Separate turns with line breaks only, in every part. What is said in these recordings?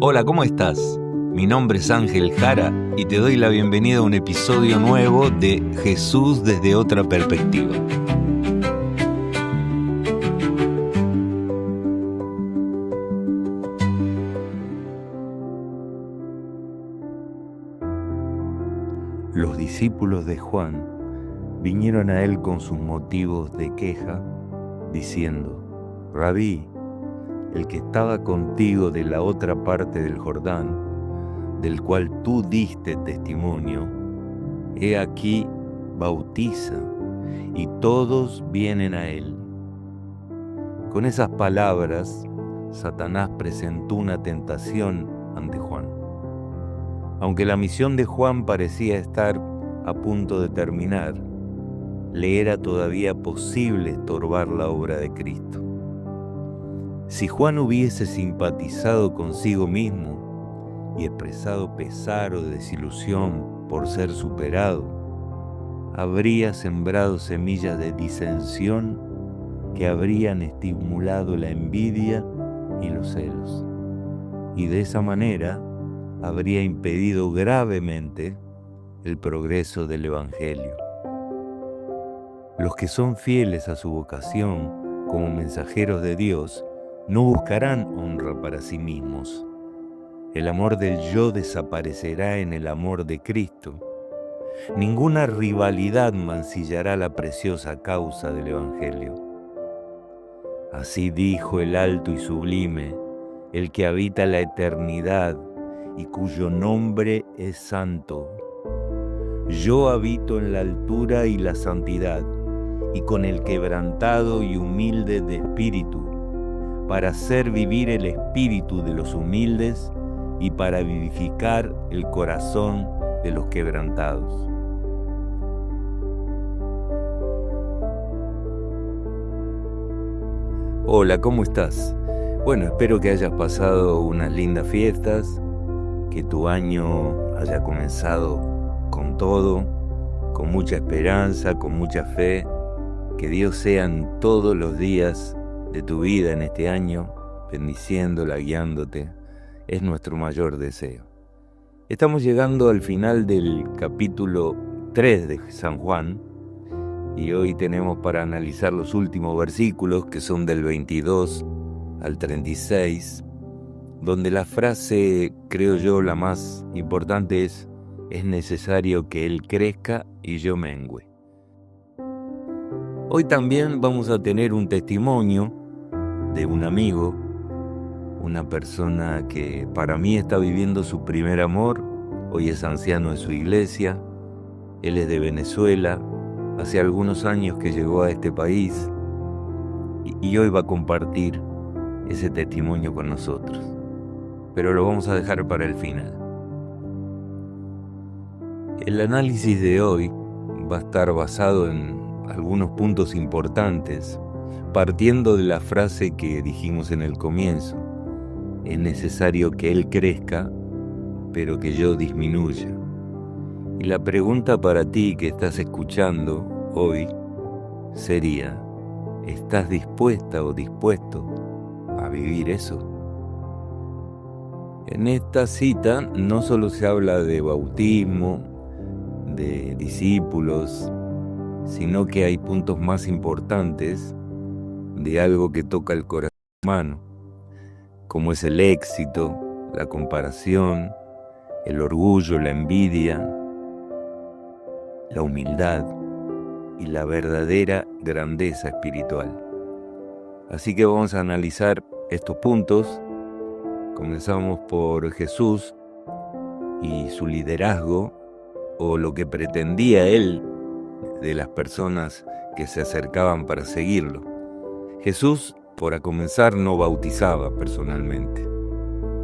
Hola, ¿cómo estás? Mi nombre es Ángel Jara y te doy la bienvenida a un episodio nuevo de Jesús desde otra perspectiva. Los discípulos de Juan vinieron a él con sus motivos de queja, diciendo: Rabí, el que estaba contigo de la otra parte del Jordán, del cual tú diste testimonio, he aquí bautiza, y todos vienen a él. Con esas palabras, Satanás presentó una tentación ante Juan. Aunque la misión de Juan parecía estar a punto de terminar, le era todavía posible estorbar la obra de Cristo. Si Juan hubiese simpatizado consigo mismo y expresado pesar o desilusión por ser superado, habría sembrado semillas de disensión que habrían estimulado la envidia y los celos, y de esa manera habría impedido gravemente el progreso del Evangelio. Los que son fieles a su vocación como mensajeros de Dios no buscarán honra para sí mismos. El amor del yo desaparecerá en el amor de Cristo. Ninguna rivalidad mancillará la preciosa causa del Evangelio. Así dijo el alto y sublime, el que habita la eternidad y cuyo nombre es santo. Yo habito en la altura y la santidad, y con el quebrantado y humilde de espíritu, para hacer vivir el espíritu de los humildes y para vivificar el corazón de los quebrantados. Hola, ¿cómo estás? Bueno, espero que hayas pasado unas lindas fiestas, que tu año haya comenzado con todo, con mucha esperanza, con mucha fe, que Dios sea en todos los días de tu vida en este año, bendiciéndola, guiándote, es nuestro mayor deseo. Estamos llegando al final del capítulo 3 de San Juan, y hoy tenemos para analizar los últimos versículos, que son del 22 al 36, donde la frase, creo yo, la más importante es necesario que Él crezca y yo mengüe. Hoy también vamos a tener un testimonio de un amigo, una persona que para mí está viviendo su primer amor, hoy es anciano de su iglesia, él es de Venezuela, hace algunos años que llegó a este país y hoy va a compartir ese testimonio con nosotros. Pero lo vamos a dejar para el final. El análisis de hoy va a estar basado en algunos puntos importantes, partiendo de la frase que dijimos en el comienzo: es necesario que Él crezca, pero que yo disminuya. Y la pregunta para ti que estás escuchando hoy sería: ¿estás dispuesta o dispuesto a vivir eso? En esta cita no solo se habla de bautismo, de discípulos, sino que hay puntos más importantes de algo que toca el corazón humano, como es el éxito, la comparación, el orgullo, la envidia, la humildad y la verdadera grandeza espiritual. Así que vamos a analizar estos puntos. Comenzamos por Jesús y su liderazgo, o lo que pretendía Él de las personas que se acercaban para seguirlo. Jesús, por comenzar, no bautizaba personalmente.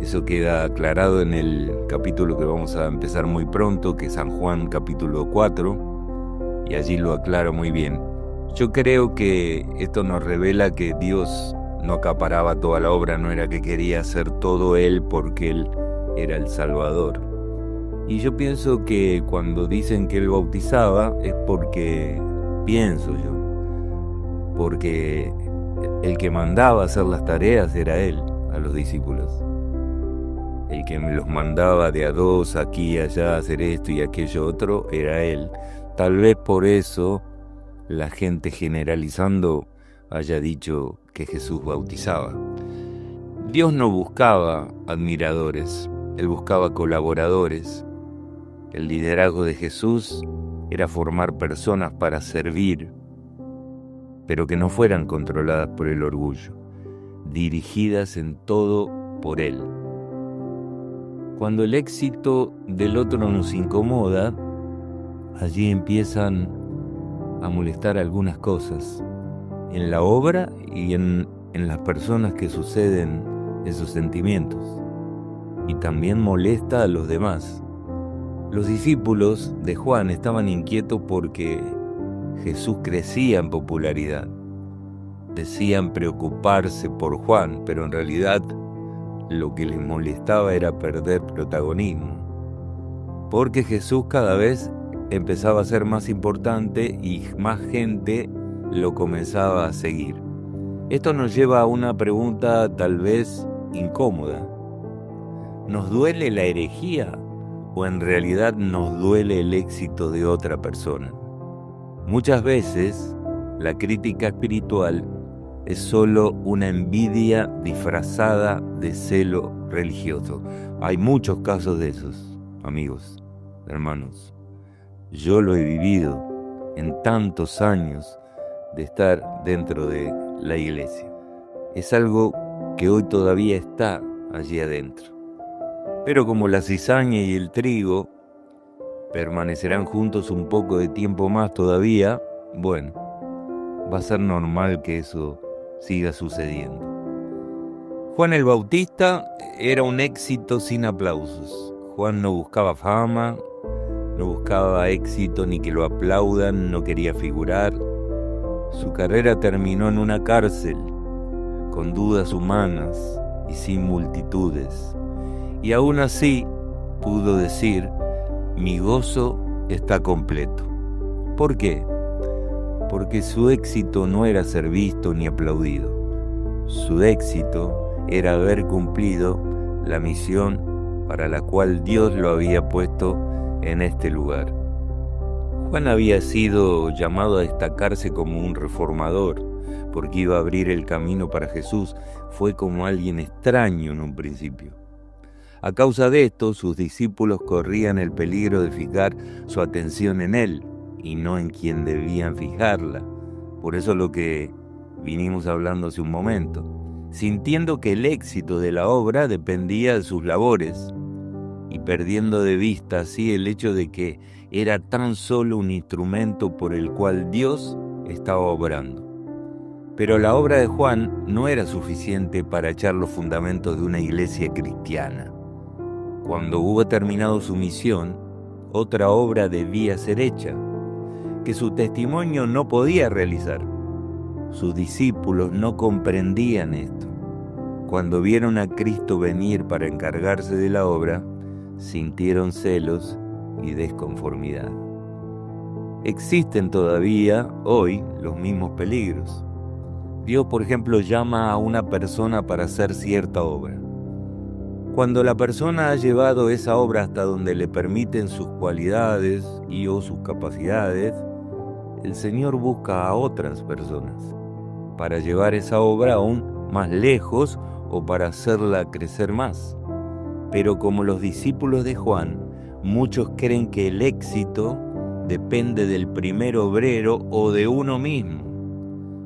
Eso queda aclarado en el capítulo que vamos a empezar muy pronto, que es San Juan capítulo 4, y allí lo aclara muy bien. Yo creo que esto nos revela que Dios no acaparaba toda la obra, no era que quería hacer todo Él porque Él era el Salvador. Y yo pienso que cuando dicen que Él bautizaba es porque, pienso yo, porque el que mandaba hacer las tareas era Él, a los discípulos. el que me los mandaba de a dos, aquí y allá, a hacer esto y aquello otro, era él. Tal vez por eso la gente, generalizando, haya dicho que Jesús bautizaba. Dios no buscaba admiradores, Él buscaba colaboradores. El liderazgo de Jesús era formar personas para servir, pero que no fueran controladas por el orgullo, dirigidas en todo por Él. Cuando el éxito del otro nos incomoda, allí empiezan a molestar algunas cosas, en la obra y en las personas que suceden esos sentimientos, y también molesta a los demás. Los discípulos de Juan estaban inquietos porque Jesús crecía en popularidad. Decían preocuparse por Juan, pero en realidad lo que les molestaba era perder protagonismo, porque Jesús cada vez empezaba a ser más importante y más gente lo comenzaba a seguir. Esto nos lleva a una pregunta tal vez incómoda. ¿Nos duele la herejía o en realidad nos duele el éxito de otra persona? Muchas veces la crítica espiritual es solo una envidia disfrazada de celo religioso. Hay muchos casos de esos, amigos, hermanos. Yo lo he vivido en tantos años de estar dentro de la iglesia. Es algo que hoy todavía está allí adentro. Pero como la cizaña y el trigo permanecerán juntos un poco de tiempo más todavía, bueno, va a ser normal que eso siga sucediendo. Juan el Bautista era un éxito sin aplausos. Juan no buscaba fama, no buscaba éxito ni que lo aplaudan, no quería figurar. Su carrera terminó en una cárcel, con dudas humanas y sin multitudes. Y aún así pudo decir: mi gozo está completo. ¿Por qué? Porque su éxito no era ser visto ni aplaudido. Su éxito era haber cumplido la misión para la cual Dios lo había puesto en este lugar. Juan había sido llamado a destacarse como un reformador, porque iba a abrir el camino para Jesús. Fue como alguien extraño en un principio. A causa de esto, sus discípulos corrían el peligro de fijar su atención en él y no en quien debían fijarla. Por eso lo que vinimos hablando hace un momento, sintiendo que el éxito de la obra dependía de sus labores y perdiendo de vista así el hecho de que era tan solo un instrumento por el cual Dios estaba obrando. Pero la obra de Juan no era suficiente para echar los fundamentos de una iglesia cristiana. Cuando hubo terminado su misión, otra obra debía ser hecha, que su testimonio no podía realizar. Sus discípulos no comprendían esto. Cuando vieron a Cristo venir para encargarse de la obra, sintieron celos y desconformidad. Existen todavía hoy los mismos peligros. Dios, por ejemplo, llama a una persona para hacer cierta obra. Cuando la persona ha llevado esa obra hasta donde le permiten sus cualidades y o sus capacidades, el Señor busca a otras personas para llevar esa obra aún más lejos o para hacerla crecer más. Pero como los discípulos de Juan, muchos creen que el éxito depende del primer obrero o de uno mismo.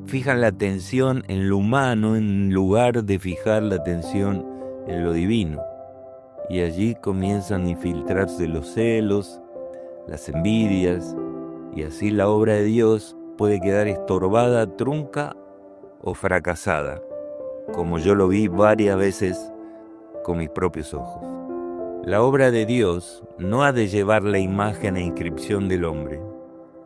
Fijan la atención en lo humano en lugar de fijar la atención en lo divino. Y allí comienzan a infiltrarse los celos, las envidias, y así la obra de Dios puede quedar estorbada, trunca o fracasada, como yo lo vi varias veces con mis propios ojos. La obra de Dios no ha de llevar la imagen e inscripción del hombre.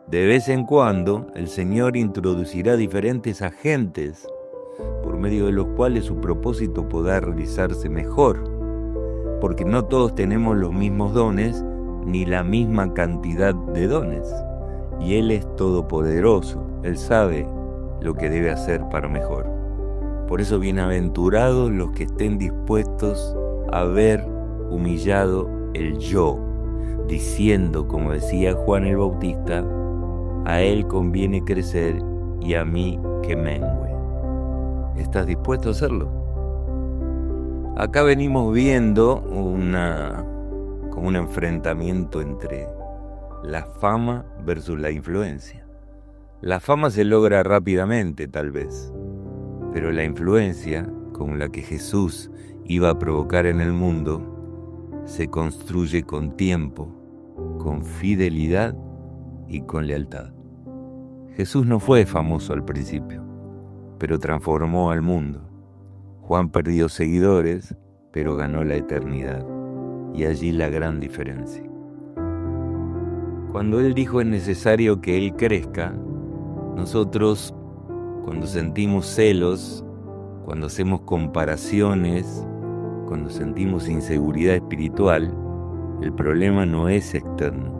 De vez en cuando el Señor introducirá diferentes agentes por medio de los cuales su propósito podrá realizarse mejor, porque no todos tenemos los mismos dones ni la misma cantidad de dones, y Él es todopoderoso. Él sabe lo que debe hacer para mejor. Por eso, bienaventurados los que estén dispuestos a ver humillado el yo, diciendo, como decía Juan el Bautista, a él conviene crecer y a mí que mengüe. ¿Estás dispuesto a hacerlo? Acá venimos viendo como un enfrentamiento entre la fama versus la influencia. La fama se logra rápidamente, tal vez, pero la influencia, como la que Jesús iba a provocar en el mundo, se construye con tiempo, con fidelidad y con lealtad. Jesús no fue famoso al principio, pero transformó al mundo. Juan perdió seguidores, pero ganó la eternidad, y allí la gran diferencia. Cuando Él dijo es necesario que Él crezca, nosotros, cuando sentimos celos, cuando hacemos comparaciones, cuando sentimos inseguridad espiritual, el problema no es externo.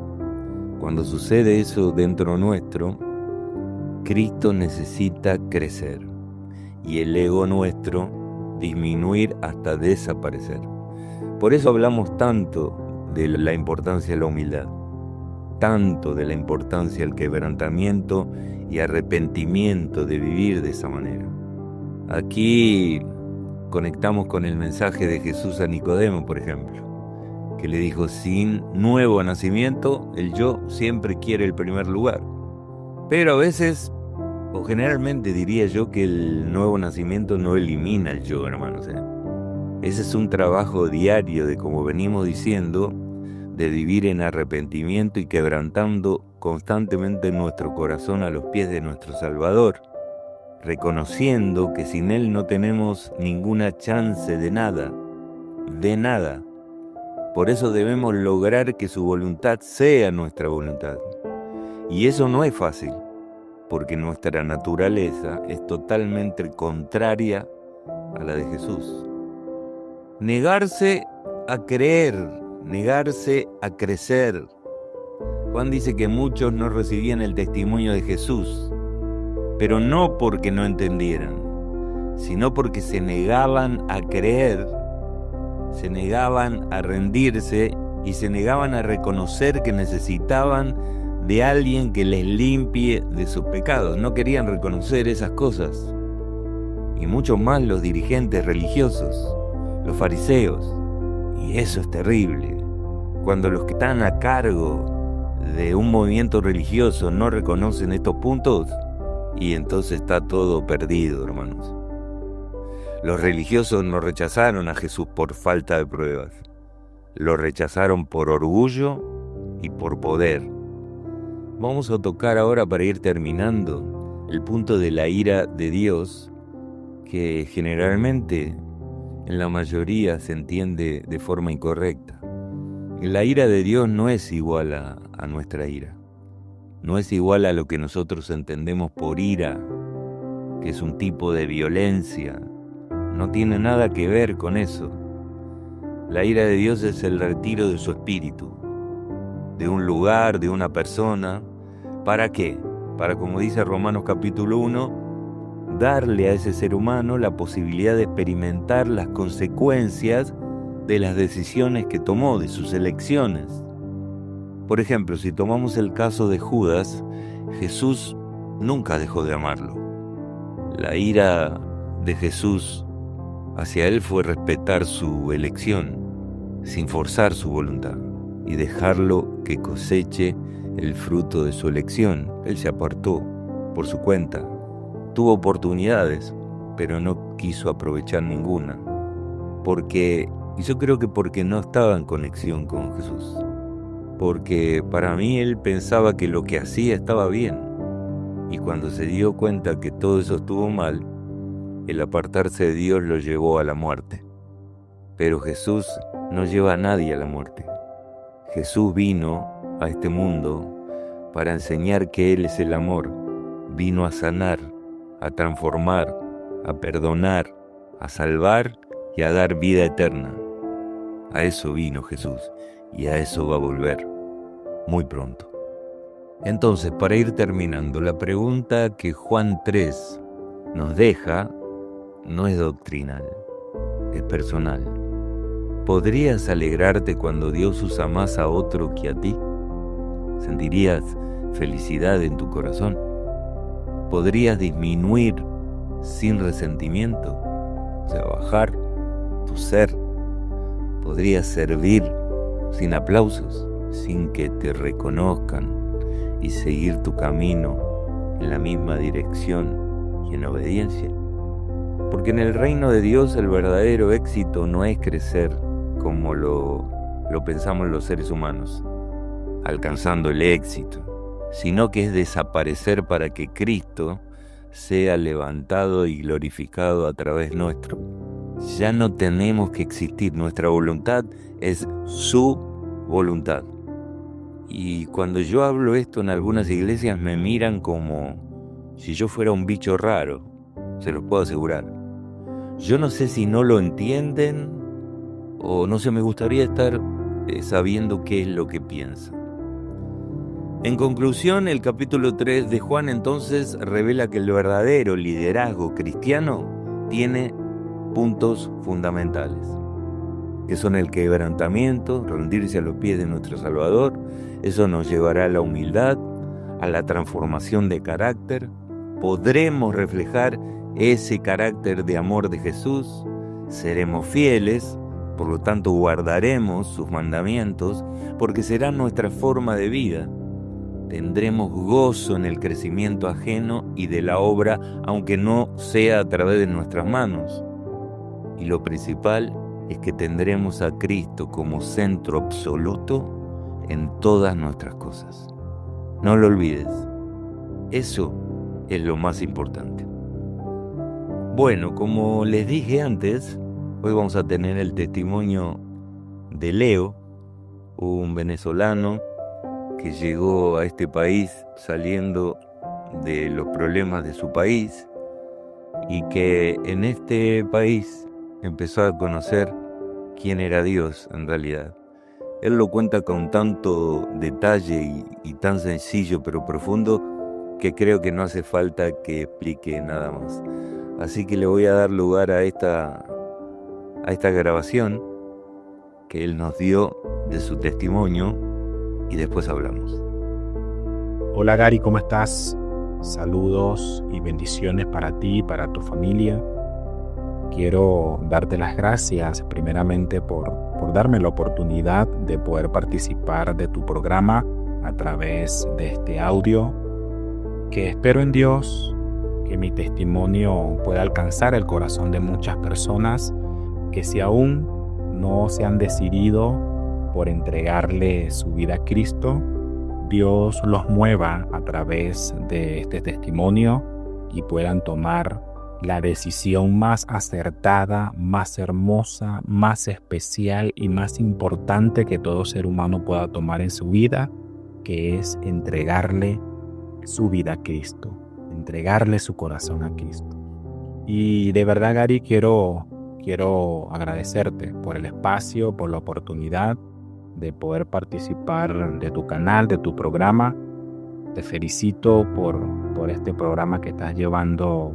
Cuando sucede eso dentro nuestro, Cristo necesita crecer y el ego nuestro disminuir hasta desaparecer. Por eso hablamos tanto de la importancia de la humildad, tanto de la importancia del quebrantamiento y arrepentimiento de vivir de esa manera. Aquí conectamos con el mensaje de Jesús a Nicodemo, por ejemplo, que le dijo, sin nuevo nacimiento, el yo siempre quiere el primer lugar. Pero a veces, o generalmente diría yo, que el nuevo nacimiento no elimina el yo, hermanos. Ese es un trabajo diario de, como venimos diciendo, de vivir en arrepentimiento y quebrantando constantemente nuestro corazón a los pies de nuestro Salvador, reconociendo que sin Él no tenemos ninguna chance de nada, de nada. Por eso debemos lograr que su voluntad sea nuestra voluntad. Y eso no es fácil, porque nuestra naturaleza es totalmente contraria a la de Jesús. Negarse a creer, negarse a crecer. Juan dice que muchos no recibían el testimonio de Jesús, pero no porque no entendieran, sino porque se negaban a creer, se negaban a rendirse y se negaban a reconocer que necesitaban de alguien que les limpie de sus pecados. No querían reconocer esas cosas. Y mucho más los dirigentes religiosos, los fariseos. Y eso es terrible. Cuando los que están a cargo de un movimiento religioso no reconocen estos puntos, y entonces está todo perdido, hermanos. Los religiosos no rechazaron a Jesús por falta de pruebas. Lo rechazaron por orgullo y por poder. Vamos a tocar ahora, para ir terminando, el punto de la ira de Dios, que generalmente en la mayoría se entiende de forma incorrecta. La ira de Dios no es igual a nuestra ira. No es igual a lo que nosotros entendemos por ira, que es un tipo de violencia. No tiene nada que ver con eso. La ira de Dios es el retiro de su espíritu, de un lugar, de una persona. ¿Para qué? Para, como dice Romanos capítulo 1, darle a ese ser humano la posibilidad de experimentar las consecuencias de las decisiones que tomó, de sus elecciones. Por ejemplo, si tomamos el caso de Judas, Jesús nunca dejó de amarlo. La ira de Jesús hacia él fue respetar su elección, sin forzar su voluntad, y dejarlo que coseche el fruto de su elección. Él se apartó por su cuenta. Tuvo oportunidades, pero no quiso aprovechar ninguna. Y yo creo que porque no estaba en conexión con Jesús. Porque para mí él pensaba que lo que hacía estaba bien. Y cuando se dio cuenta que todo eso estuvo mal, el apartarse de Dios lo llevó a la muerte. Pero Jesús no lleva a nadie a la muerte. Jesús vino a este mundo para enseñar que Él es el amor. Vino a sanar, a transformar, a perdonar, a salvar y a dar vida eterna. A eso vino Jesús y a eso va a volver muy pronto. Entonces, para ir terminando, la pregunta que Juan 3 nos deja no es doctrinal, es personal. ¿Podrías alegrarte cuando Dios usa más a otro que a ti? ¿Sentirías felicidad en tu corazón? ¿Podrías disminuir sin resentimiento? O sea, bajar tu ser. ¿Podrías servir sin aplausos, sin que te reconozcan y seguir tu camino en la misma dirección y en obediencia? Porque en el reino de Dios el verdadero éxito no es crecer como lo pensamos los seres humanos, alcanzando el éxito, sino que es desaparecer para que Cristo sea levantado y glorificado a través nuestro. Ya no tenemos que existir, nuestra voluntad es su voluntad. Y cuando yo hablo esto en algunas iglesias me miran como si yo fuera un bicho raro, se los puedo asegurar. Yo no sé si no lo entienden o no sé, me gustaría estar sabiendo qué es lo que piensan. En conclusión, el capítulo 3 de Juan entonces revela que el verdadero liderazgo cristiano tiene puntos fundamentales, que son el quebrantamiento, rendirse a los pies de nuestro Salvador. Eso nos llevará a la humildad, a la transformación de carácter. Podremos reflejar ese carácter de amor de Jesús, seremos fieles, por lo tanto guardaremos sus mandamientos, porque será nuestra forma de vida. Tendremos gozo en el crecimiento ajeno y de la obra, aunque no sea a través de nuestras manos. Y lo principal es que tendremos a Cristo como centro absoluto en todas nuestras cosas. No lo olvides. Eso es lo más importante. Bueno, como les dije antes, hoy vamos a tener el testimonio de Leo, un venezolano que llegó a este país saliendo de los problemas de su país y que en este país empezó a conocer quién era Dios en realidad. Él lo cuenta con tanto detalle y tan sencillo pero profundo que creo que no hace falta que explique nada más. Así que le voy a dar lugar a esta grabación que él nos dio de su testimonio y después hablamos.
Hola Gary, ¿cómo estás? Saludos y bendiciones para ti y para tu familia. Quiero darte las gracias primeramente por darme la oportunidad de poder participar de tu programa a través de este audio, que espero en Dios que mi testimonio pueda alcanzar el corazón de muchas personas que si aún no se han decidido por entregarle su vida a Cristo, Dios los mueva a través de este testimonio y puedan tomar la decisión más acertada, más hermosa, más especial y más importante que todo ser humano pueda tomar en su vida, que es entregarle su vida a Cristo, entregarle su corazón a Cristo. Y de verdad, Gary, quiero agradecerte por el espacio, por la oportunidad de poder participar de tu canal, de tu programa. Te felicito por este programa que estás llevando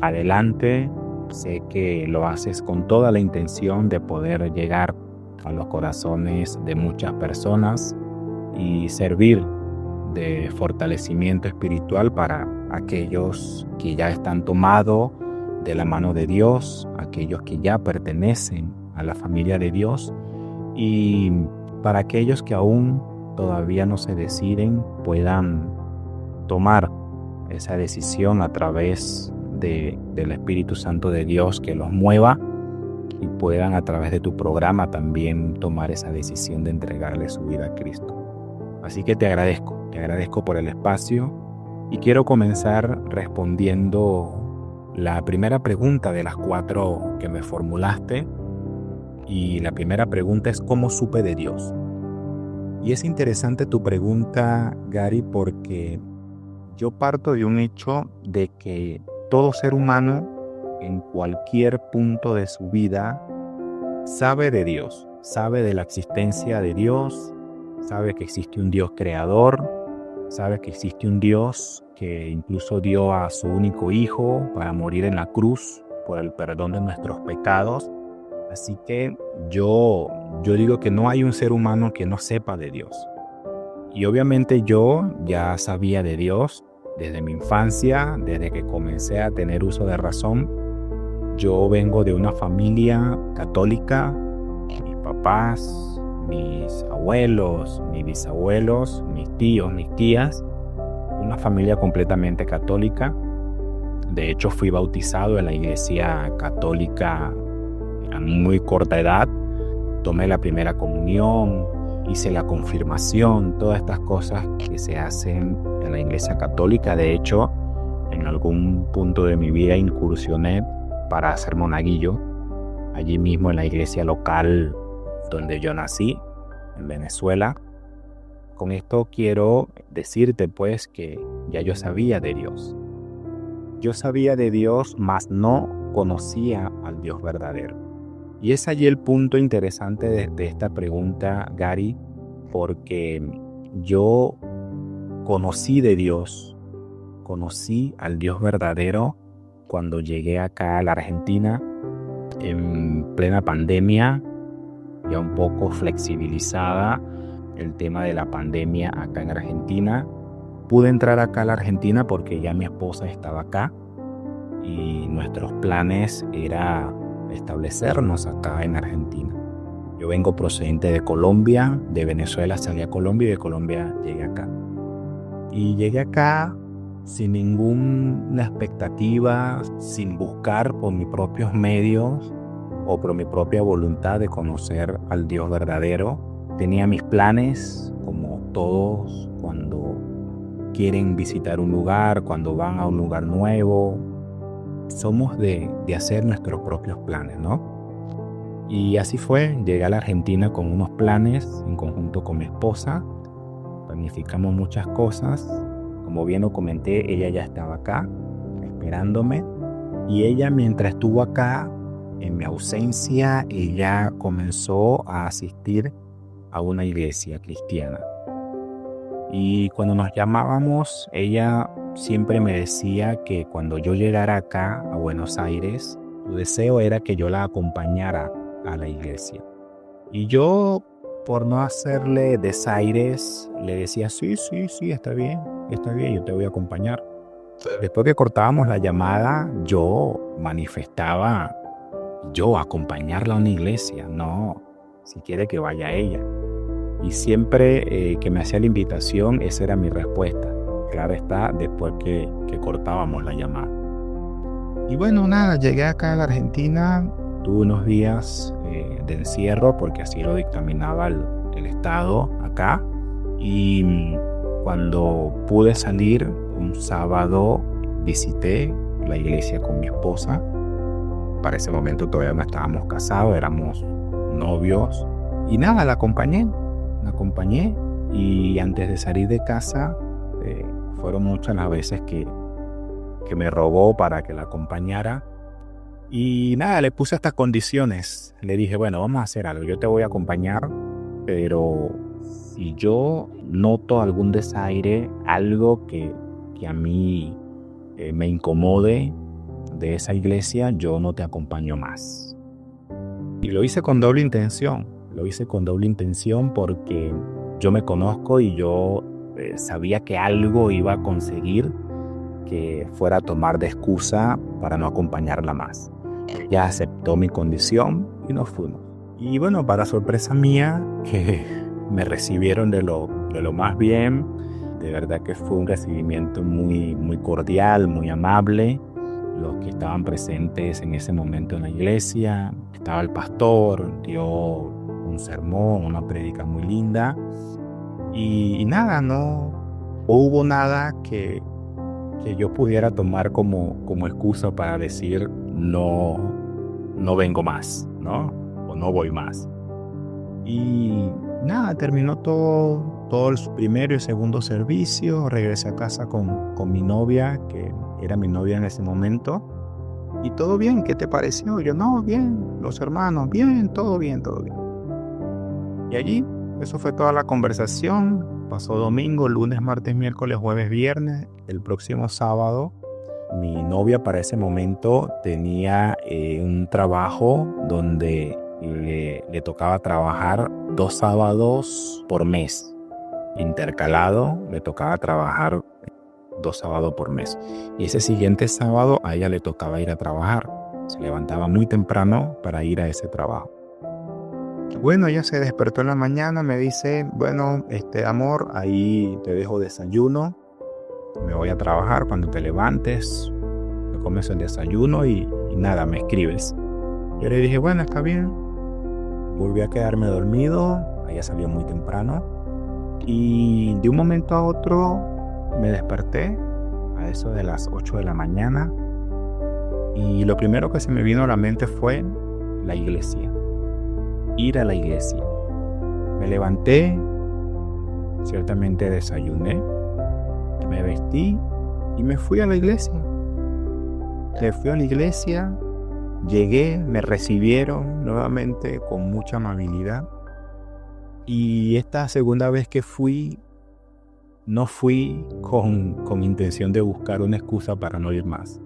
adelante. Sé que lo haces con toda la intención de poder llegar a los corazones de muchas personas y servir de fortalecimiento espiritual para aquellos que ya están tomados de la mano de Dios, aquellos que ya pertenecen a la familia de Dios, y para aquellos que aún todavía no se deciden, puedan tomar esa decisión a través del Espíritu Santo de Dios que los mueva, y puedan a través de tu programa también tomar esa decisión de entregarle su vida a Cristo. Así que te agradezco por el espacio y quiero comenzar respondiendo la primera pregunta de las 4 que me formulaste. Y la primera pregunta es: ¿cómo supe de Dios? Y es interesante tu pregunta, Gary, porque yo parto de un hecho de que todo ser humano en cualquier punto de su vida sabe de Dios, sabe de la existencia de Dios, sabe que existe un Dios creador, sabe que existe un Dios que incluso dio a su único hijo para morir en la cruz por el perdón de nuestros pecados. Así que yo digo que no hay un ser humano que no sepa de Dios. Y obviamente yo ya sabía de Dios desde mi infancia, desde que comencé a tener uso de razón. Yo vengo de una familia católica, mis papás, mis abuelos, mis bisabuelos, mis tíos, mis tías, una familia completamente católica. De hecho, fui bautizado en la iglesia católica a muy corta edad. Tomé la primera comunión, hice la confirmación, todas estas cosas que se hacen en la iglesia católica. De hecho, en algún punto de mi vida incursioné para ser monaguillo, allí mismo en la iglesia local donde yo nací, en Venezuela. Con esto quiero decirte pues que ya yo sabía de Dios. Yo sabía de Dios, mas no conocía al Dios verdadero. Y es allí el punto interesante de esta pregunta, Gary, porque yo conocí de Dios, conocí al Dios verdadero cuando llegué acá a la Argentina en plena pandemia, ya un poco flexibilizada el tema de la pandemia acá en Argentina. Pude entrar acá a la Argentina porque ya mi esposa estaba acá y nuestros planes era establecernos acá en Argentina. Yo vengo procedente de Colombia, de Venezuela salí a Colombia y de Colombia llegué acá. Y llegué acá sin ninguna expectativa, sin buscar por mis propios medios o por mi propia voluntad de conocer al Dios verdadero. Tenía mis planes, como todos cuando quieren visitar un lugar, cuando van a un lugar nuevo. Somos de hacer nuestros propios planes, ¿no? Y así fue, llegué a la Argentina con unos planes en conjunto con mi esposa. Planificamos muchas cosas. Como bien lo comenté, ella ya estaba acá esperándome. Y ella, mientras estuvo acá, en mi ausencia, ella comenzó a asistir a una iglesia cristiana. Y cuando nos llamábamos, ella siempre me decía que cuando yo llegara acá a Buenos Aires, su deseo era que yo la acompañara a la iglesia. Y yo, por no hacerle desaires, le decía, sí, está bien, yo te voy a acompañar. Después que cortábamos la llamada, yo manifestaba acompañarla a una iglesia. No, si quiere que vaya ella. Y siempre que me hacía la invitación, esa era mi respuesta. Claro está, después que cortábamos la llamada. Y bueno, nada, llegué acá a la Argentina, tuve unos días de encierro porque así lo dictaminaba el Estado acá. Y cuando pude salir, un sábado visité la iglesia con mi esposa. Para ese momento todavía no estábamos casados, éramos novios. Y nada, la acompañé. Y antes de salir de casa, fueron muchas las veces que me rogó para que la acompañara. Y nada, le puse estas condiciones. Le dije, bueno, vamos a hacer algo. Yo te voy a acompañar, pero si yo noto algún desaire, algo que a mí me incomode de esa iglesia, yo no te acompaño más. Y lo hice con doble intención. Porque yo me conozco y yo sabía que algo iba a conseguir que fuera a tomar de excusa para no acompañarla más. Ella aceptó mi condición y nos fuimos. Y bueno, para sorpresa mía, que me recibieron de lo más bien. De verdad que fue un recibimiento muy, muy cordial, muy amable. Los que estaban presentes en ese momento en la iglesia, estaba el pastor, dio un sermón, una prédica muy linda. Y nada, no hubo nada que yo pudiera tomar como excusa para decir no vengo más, ¿no? O no voy más. Y nada, terminó todo el primero y segundo servicio. Regresé a casa con mi novia, que era mi novia en ese momento. Y todo bien, ¿qué te pareció? Yo, no, bien, los hermanos, bien, todo bien. Y allí, eso fue toda la conversación. Pasó domingo, lunes, martes, miércoles, jueves, viernes. El próximo sábado mi novia para ese momento tenía un trabajo donde le tocaba trabajar 2 sábados por mes. Intercalado, le tocaba trabajar 2 sábados por mes. Y ese siguiente sábado a ella le tocaba ir a trabajar. Se levantaba muy temprano para ir a ese trabajo. Bueno, ella se despertó en la mañana, me dice, bueno, amor, ahí te dejo desayuno, me voy a trabajar. Cuando te levantes, me comes el desayuno y nada, me escribes. Yo le dije, bueno, está bien. Volví a quedarme dormido, ella salió muy temprano y de un momento a otro me desperté a eso de las 8 de la mañana y lo primero que se me vino a la mente fue la iglesia. Ir a la iglesia. Me levanté, ciertamente desayuné, me vestí y me fui a la iglesia. Llegué, me recibieron nuevamente con mucha amabilidad. Y esta segunda vez que fui, no fui con intención de buscar una excusa para no ir más.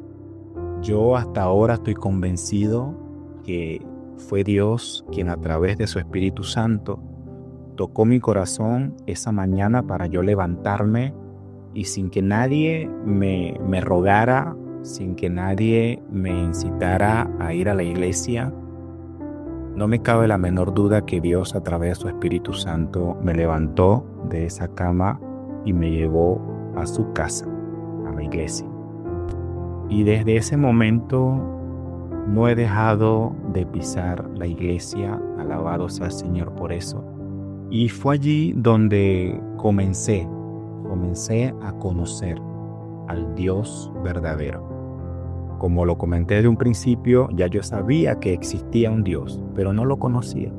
Yo hasta ahora estoy convencido que fue Dios quien a través de su Espíritu Santo tocó mi corazón esa mañana para yo levantarme y sin que nadie me rogara, sin que nadie me incitara a ir a la iglesia, no me cabe la menor duda que Dios a través de su Espíritu Santo me levantó de esa cama y me llevó a su casa, a la iglesia. Y desde ese momento no he dejado de pisar la iglesia, alabado sea el Señor por eso. Y fue allí donde comencé a conocer al Dios verdadero. Como lo comenté de un principio, ya yo sabía que existía un Dios, pero no lo conocía.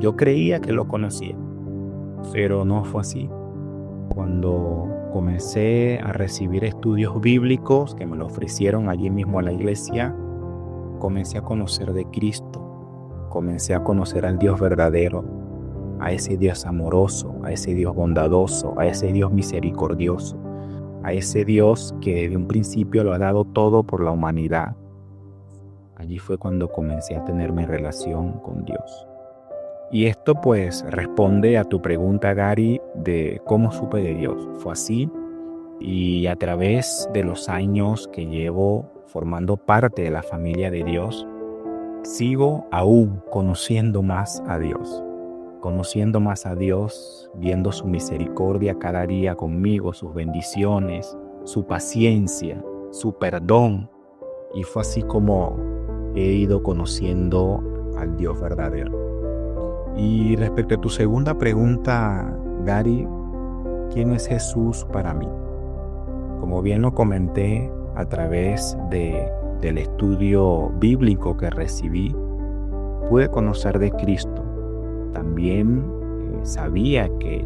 Yo creía que lo conocía, pero no fue así. Cuando comencé a recibir estudios bíblicos que me lo ofrecieron allí mismo a la iglesia, comencé a conocer de Cristo, comencé a conocer al Dios verdadero, a ese Dios amoroso, a ese Dios bondadoso, a ese Dios misericordioso, a ese Dios que desde un principio lo ha dado todo por la humanidad. Allí fue cuando comencé a tener mi relación con Dios. Y esto pues responde a tu pregunta, Gary, de cómo supe de Dios. Fue así, y a través de los años que llevo formando parte de la familia de Dios, sigo aún conociendo más a Dios, viendo su misericordia cada día conmigo, sus bendiciones, su paciencia, su perdón. Y fue así como he ido conociendo al Dios verdadero. Y respecto a tu segunda pregunta, Gary, ¿quién es Jesús para mí? Como bien lo comenté a través del estudio bíblico que recibí, pude conocer de Cristo. También sabía que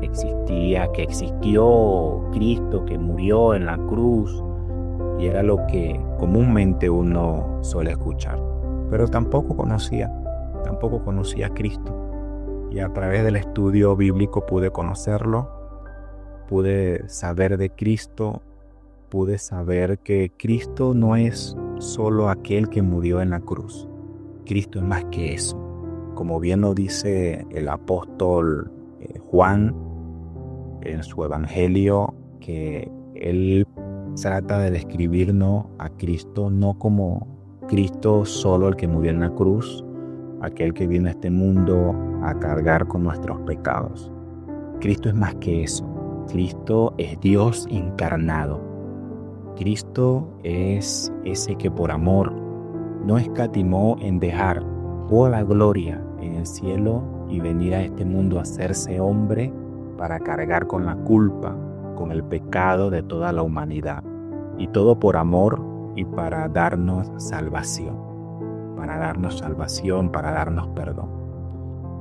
existió Cristo, que murió en la cruz, y era lo que comúnmente uno suele escuchar. Pero tampoco conocía a Cristo. Y a través del estudio bíblico pude conocerlo, pude saber de Cristo, pude saber que Cristo no es solo aquel que murió en la cruz. Cristo es más que eso. Como bien lo dice el apóstol Juan en su evangelio, que él trata de describirnos a Cristo no como Cristo solo el que murió en la cruz, aquel que vino a este mundo a cargar con nuestros pecados. Cristo es más que eso. Cristo es Dios encarnado. Cristo es ese que por amor no escatimó en dejar toda la gloria en el cielo y venir a este mundo a hacerse hombre para cargar con la culpa, con el pecado de toda la humanidad. Y todo por amor y para darnos salvación. Para darnos perdón.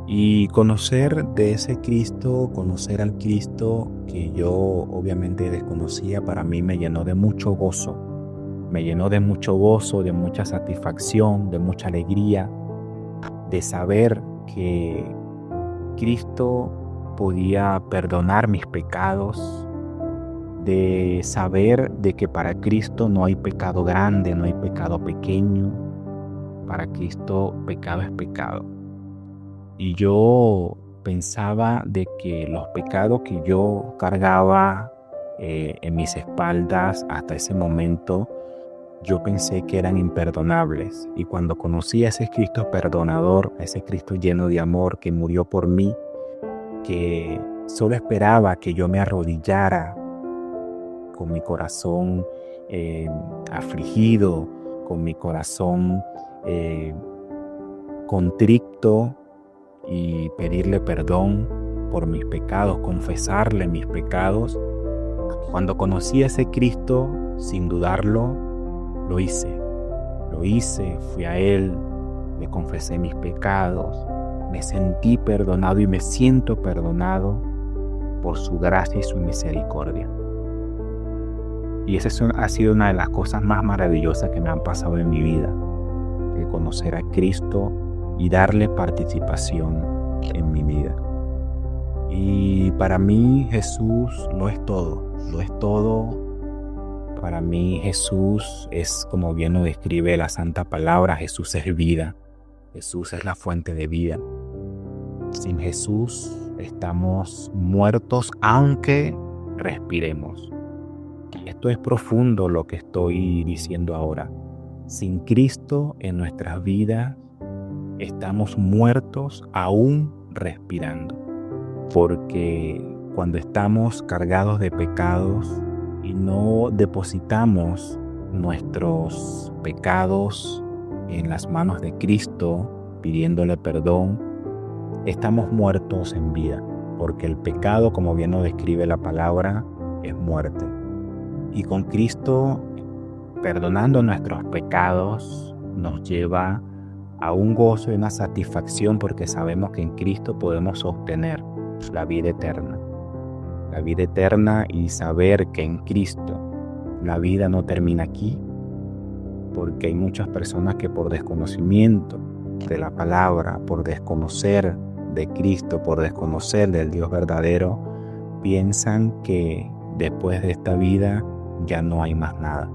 Y conocer de ese Cristo, conocer al Cristo que yo obviamente desconocía, para mí me llenó de mucho gozo. De mucha satisfacción, de mucha alegría, de saber que Cristo podía perdonar mis pecados, de saber de que para Cristo no hay pecado grande, no hay pecado pequeño. Para Cristo pecado es pecado. Y yo pensaba de que los pecados que yo cargaba en mis espaldas hasta ese momento, yo pensé que eran imperdonables. Y cuando conocí a ese Cristo perdonador, a ese Cristo lleno de amor que murió por mí, que solo esperaba que yo me arrodillara con mi corazón afligido, con mi corazón contrito, y pedirle perdón por mis pecados, confesarle mis pecados. Cuando conocí a ese Cristo, sin dudarlo, lo hice, fui a Él, le confesé mis pecados, me sentí perdonado y me siento perdonado por su gracia y su misericordia. Y esa ha sido una de las cosas más maravillosas que me han pasado en mi vida, el conocer a Cristo y darle participación en mi vida. Y para mí Jesús lo es todo. Para mí Jesús es, como bien lo describe la Santa Palabra, Jesús es vida, Jesús es la fuente de vida. Sin Jesús estamos muertos aunque respiremos. Esto es profundo lo que estoy diciendo ahora. Sin Cristo en nuestras vidas estamos muertos aún respirando, porque cuando estamos cargados de pecados y no depositamos nuestros pecados en las manos de Cristo, pidiéndole perdón, estamos muertos en vida, porque el pecado, como bien lo describe la palabra, es muerte. Y con Cristo, perdonando nuestros pecados, nos lleva a un gozo y una satisfacción, porque sabemos que en Cristo podemos obtener la vida eterna. La vida eterna, y saber que en Cristo la vida no termina aquí, porque hay muchas personas que por desconocimiento de la palabra, por desconocer de Cristo, por desconocer del Dios verdadero, piensan que después de esta vida ya no hay más nada.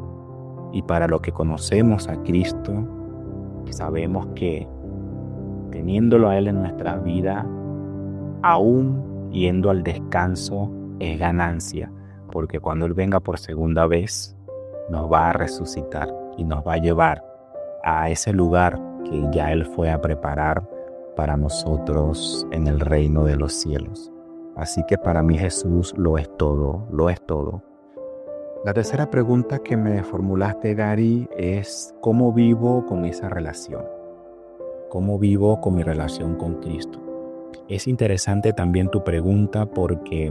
Y para los que conocemos a Cristo, sabemos que teniéndolo a Él en nuestra vida, aún yendo al descanso, es ganancia, porque cuando Él venga por segunda vez, nos va a resucitar y nos va a llevar a ese lugar que ya Él fue a preparar para nosotros en el reino de los cielos. Así que para mí Jesús lo es todo. La tercera pregunta que me formulaste, Gary, es ¿cómo vivo con esa relación? ¿Cómo vivo con mi relación con Cristo? Es interesante también tu pregunta, porque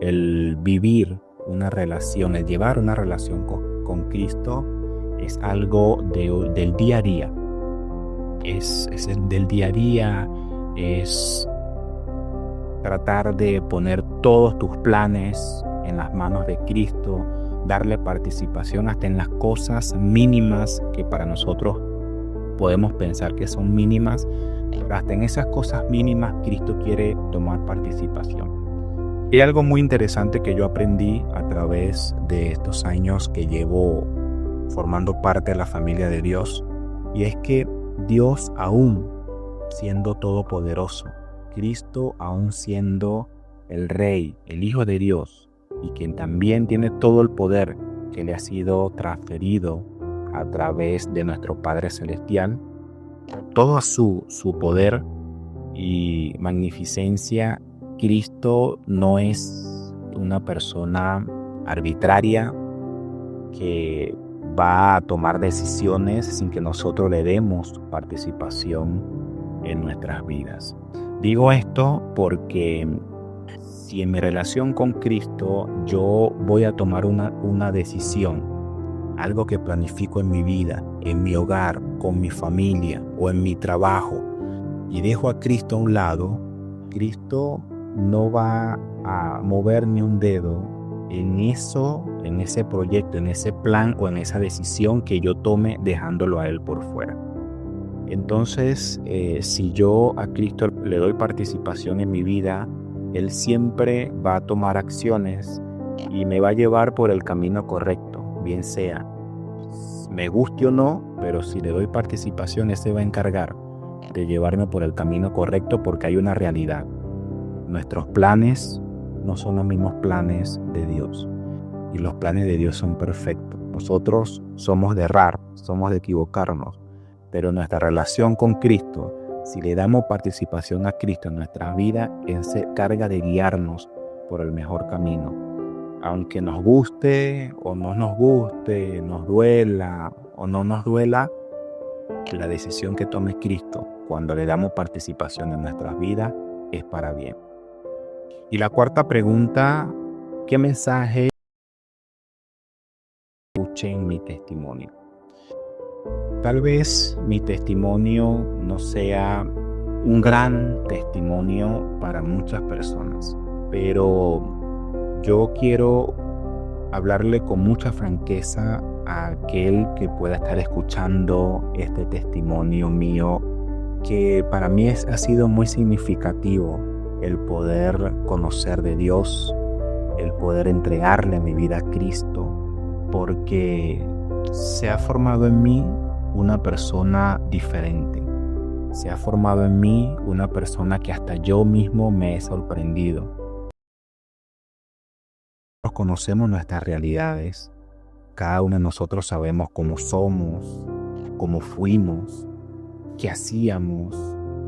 el vivir una relación, el llevar una relación con Cristo es algo del día a día. Es del día a día, es tratar de poner todos tus planes en las manos de Cristo, darle participación hasta en las cosas mínimas que para nosotros podemos pensar que son mínimas, pero hasta en esas cosas mínimas Cristo quiere tomar participación. Y algo muy interesante que yo aprendí a través de estos años que llevo formando parte de la familia de Dios, y es que Dios, aún siendo todopoderoso, Cristo aún siendo el Rey, el Hijo de Dios, y quien también tiene todo el poder que le ha sido transferido a través de nuestro Padre Celestial, todo su poder y magnificencia, Cristo no es una persona arbitraria que va a tomar decisiones sin que nosotros le demos participación en nuestras vidas. Digo esto porque si en mi relación con Cristo yo voy a tomar una decisión, algo que planifico en mi vida, en mi hogar, con mi familia o en mi trabajo, y dejo a Cristo a un lado, Cristo no va a mover ni un dedo en eso, en ese proyecto, en ese plan o en esa decisión que yo tome dejándolo a Él por fuera. Entonces, si yo a Cristo le doy participación en mi vida, Él siempre va a tomar acciones y me va a llevar por el camino correcto, bien sea me guste o no, pero si le doy participación, ese va a encargar de llevarme por el camino correcto, porque hay una realidad. Nuestros planes no son los mismos planes de Dios, y los planes de Dios son perfectos. Nosotros somos de errar, somos de equivocarnos, pero nuestra relación con Cristo, si le damos participación a Cristo en nuestra vida, Él se encarga de guiarnos por el mejor camino. Aunque nos guste o no nos guste, nos duela o no nos duela, la decisión que tome Cristo cuando le damos participación en nuestras vidas es para bien. Y la cuarta pregunta, ¿qué mensaje escuché en mi testimonio? Tal vez mi testimonio no sea un gran testimonio para muchas personas, pero yo quiero hablarle con mucha franqueza a aquel que pueda estar escuchando este testimonio mío, que para mí ha sido muy significativo el poder conocer de Dios, el poder entregarle mi vida a Cristo, porque se ha formado en mí una persona diferente. Se ha formado en mí una persona que hasta yo mismo me he sorprendido. Conocemos nuestras realidades. Cada uno de nosotros sabemos cómo somos, cómo fuimos, qué hacíamos,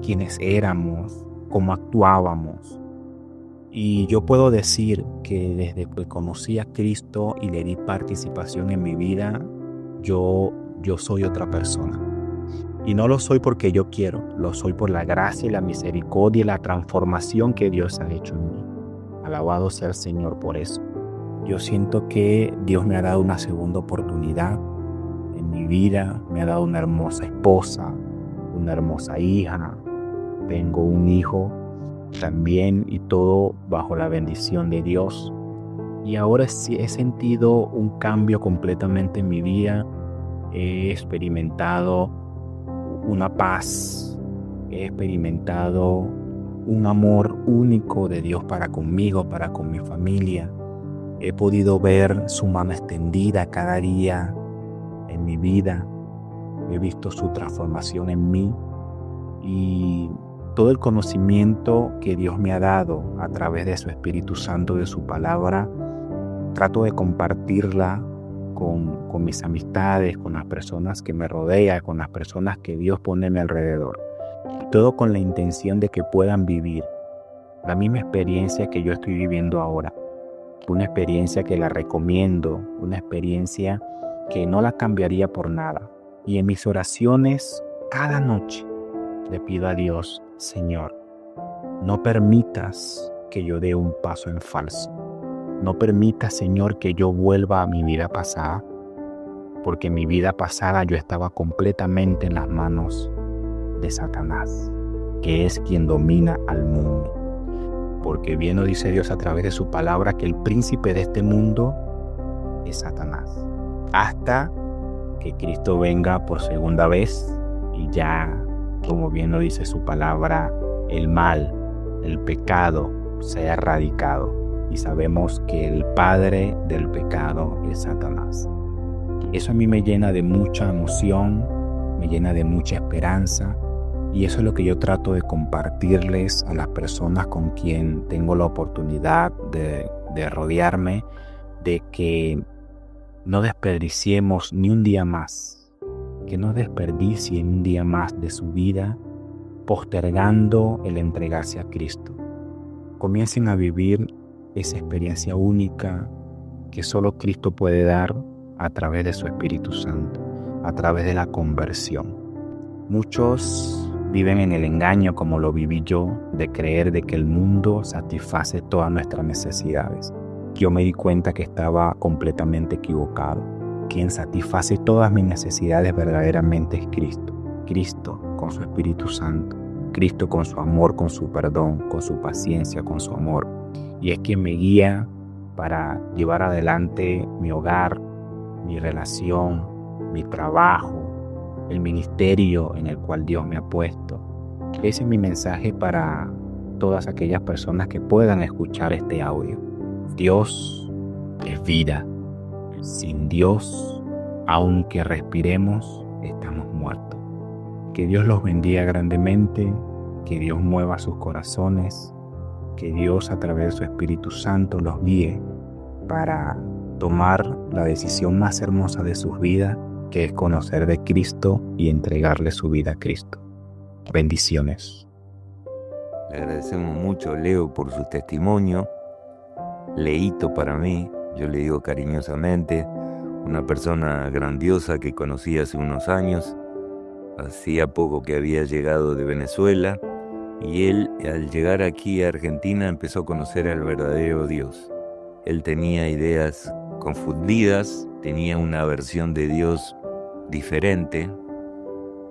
quiénes éramos, cómo actuábamos. Y yo puedo decir que desde que conocí a Cristo y le di participación en mi vida, yo soy otra persona. Y no lo soy porque yo quiero, lo soy por la gracia y la misericordia y la transformación que Dios ha hecho en mí. Alabado sea el Señor por eso. Yo siento que Dios me ha dado una segunda oportunidad en mi vida, me ha dado una hermosa esposa, una hermosa hija, tengo un hijo también, y todo bajo la bendición de Dios. Y ahora sí he sentido un cambio completamente en mi vida, he experimentado una paz, he experimentado un amor único de Dios para conmigo, para con mi familia. He podido ver su mano extendida cada día en mi vida. He visto su transformación en mí, y todo el conocimiento que Dios me ha dado a través de su Espíritu Santo, de su palabra, trato de compartirla con mis amistades, con las personas que me rodean, con las personas que Dios pone a mi alrededor. Todo con la intención de que puedan vivir la misma experiencia que yo estoy viviendo ahora. Una experiencia que la recomiendo, una experiencia que no la cambiaría por nada. Y en mis oraciones, cada noche, le pido a Dios: Señor, no permitas que yo dé un paso en falso. No permitas, Señor, que yo vuelva a mi vida pasada, porque en mi vida pasada yo estaba completamente en las manos de Satanás, que es quien domina al mundo. Porque bien nos dice Dios a través de su palabra que el príncipe de este mundo es Satanás. Hasta que Cristo venga por segunda vez y ya, como bien nos dice su palabra, el mal, el pecado sea erradicado. Y sabemos que el padre del pecado es Satanás. Eso a mí me llena de mucha emoción, me llena de mucha esperanza. Y eso es lo que yo trato de compartirles a las personas con quien tengo la oportunidad de rodearme, de que no desperdiciemos ni un día más, que no desperdicien un día más de su vida postergando el entregarse a Cristo. Comiencen a vivir esa experiencia única que solo Cristo puede dar a través de su Espíritu Santo, a través de la conversión. Muchos viven en el engaño, como lo viví yo, de creer de que el mundo satisface todas nuestras necesidades. Yo me di cuenta que estaba completamente equivocado. Quien satisface todas mis necesidades verdaderamente es Cristo. Cristo con su Espíritu Santo. Cristo con su amor, con su perdón, con su paciencia, con su amor. Y es quien me guía para llevar adelante mi hogar, mi relación, mi trabajo, el ministerio en el cual Dios me ha puesto. Ese es mi mensaje para todas aquellas personas que puedan escuchar este audio. Dios es vida. Sin Dios, aunque respiremos, estamos muertos. Que Dios los bendiga grandemente, que Dios mueva sus corazones, que Dios a través de su Espíritu Santo los guíe para tomar la decisión más hermosa de sus vidas, que es conocer de Cristo y entregarle su vida a Cristo. Bendiciones.
Le agradecemos mucho a Leo por su testimonio. Leito para mí, yo le digo cariñosamente, una persona grandiosa que conocí hace unos años. Hacía poco que había llegado de Venezuela y él, al llegar aquí a Argentina, empezó a conocer al verdadero Dios. Él tenía ideas confundidas, tenía una versión de Dios diferente,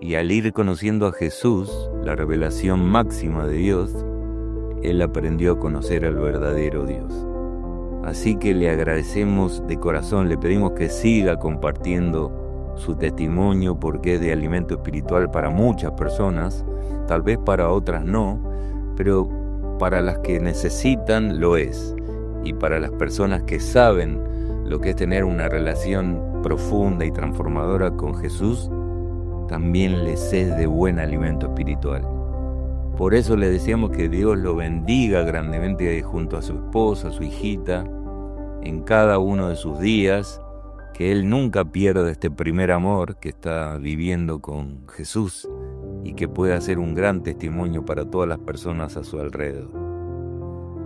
y al ir conociendo a Jesús, la revelación máxima de Dios, él aprendió a conocer al verdadero Dios. Así que le agradecemos de corazón, le pedimos que siga compartiendo su testimonio, porque es de alimento espiritual para muchas personas, tal vez para otras no, pero para las que necesitan lo es. Y para las personas que saben lo que es tener una relación profunda y transformadora con Jesús, también les es de buen alimento espiritual. Por eso le deseamos que Dios lo bendiga grandemente junto a su esposa, a su hijita, en cada uno de sus días, que él nunca pierda este primer amor que está viviendo con Jesús y que pueda ser un gran testimonio para todas las personas a su alrededor.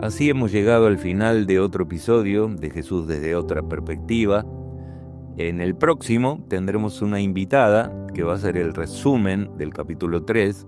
Así hemos llegado al final de otro episodio de Jesús desde otra perspectiva. En el próximo tendremos una invitada que va a ser el resumen del capítulo 3,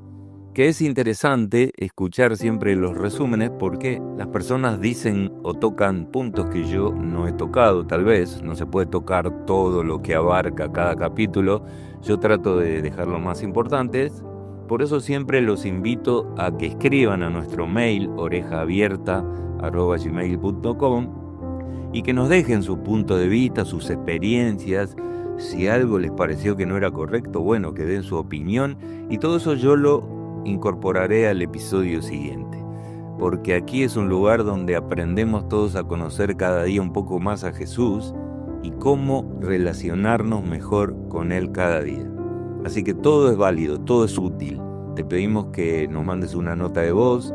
que es interesante escuchar siempre los resúmenes porque las personas dicen o tocan puntos que yo no he tocado. Tal vez no se puede tocar todo lo que abarca cada capítulo. Yo trato de dejar los más importantes. Por eso siempre los invito a que escriban a nuestro mail orejaabierta@gmail.com y que nos dejen su punto de vista, sus experiencias. Si algo les pareció que no era correcto, bueno, que den su opinión, y todo eso yo lo incorporaré al episodio siguiente, porque aquí es un lugar donde aprendemos todos a conocer cada día un poco más a Jesús y cómo relacionarnos mejor con Él cada día. Así que todo es válido, todo es útil. Te pedimos que nos mandes una nota de voz.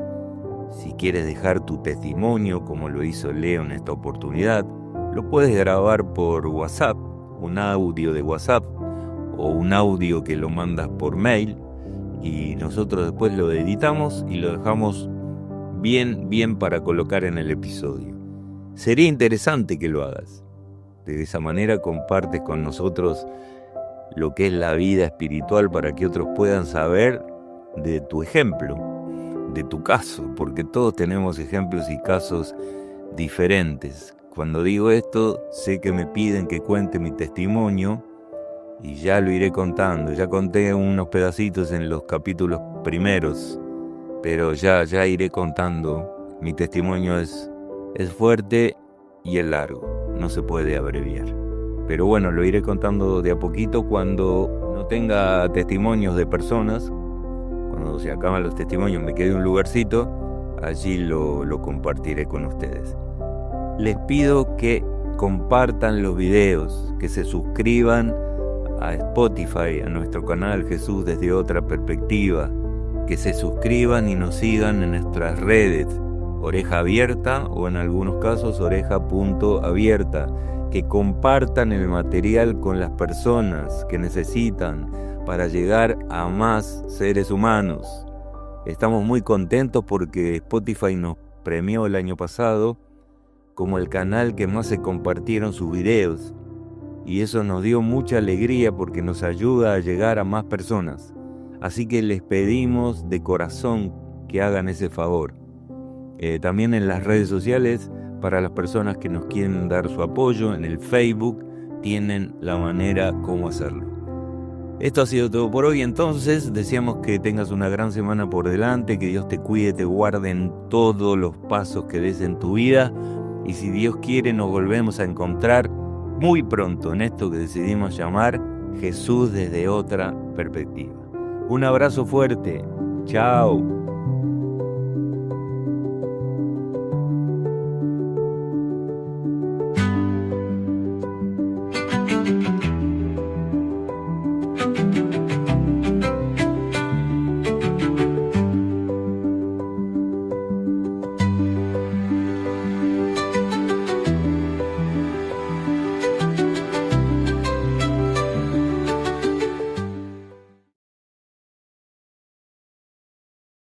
Si quieres dejar tu testimonio, como lo hizo Leo en esta oportunidad, lo puedes grabar por WhatsApp, un audio de WhatsApp o un audio que lo mandas por mail, y nosotros después lo editamos y lo dejamos bien para colocar en el episodio. Sería interesante que lo hagas. De esa manera compartes con nosotros lo que es la vida espiritual para que otros puedan saber de tu ejemplo, de tu caso, porque todos tenemos ejemplos y casos diferentes. Cuando digo esto, sé que me piden que cuente mi testimonio y ya lo iré contando. Ya conté unos pedacitos en los capítulos primeros, pero ya iré contando. Mi testimonio es fuerte y es largo, no se puede abreviar. Pero bueno, lo iré contando de a poquito cuando no tenga testimonios de personas. Cuando se acaban los testimonios, me quede un lugarcito, allí lo compartiré con ustedes. Les pido que compartan los videos, que se suscriban a Spotify, a nuestro canal Jesús desde otra perspectiva, que se suscriban y nos sigan en nuestras redes, Oreja Abierta, o en algunos casos oreja.abierta, que compartan el material con las personas que necesitan para llegar a más seres humanos. Estamos muy contentos porque Spotify nos premió el año pasado como el canal que más se compartieron sus videos, y eso nos dio mucha alegría porque nos ayuda a llegar a más personas. Así que les pedimos de corazón que hagan ese favor. También en las redes sociales, para las personas que nos quieren dar su apoyo, en el Facebook tienen la manera cómo hacerlo. Esto ha sido todo por hoy. Entonces deseamos que tengas una gran semana por delante, que Dios te cuide, te guarde en todos los pasos que des en tu vida, y si Dios quiere nos volvemos a encontrar muy pronto en esto que decidimos llamar Jesús desde otra perspectiva. Un abrazo fuerte. Chao.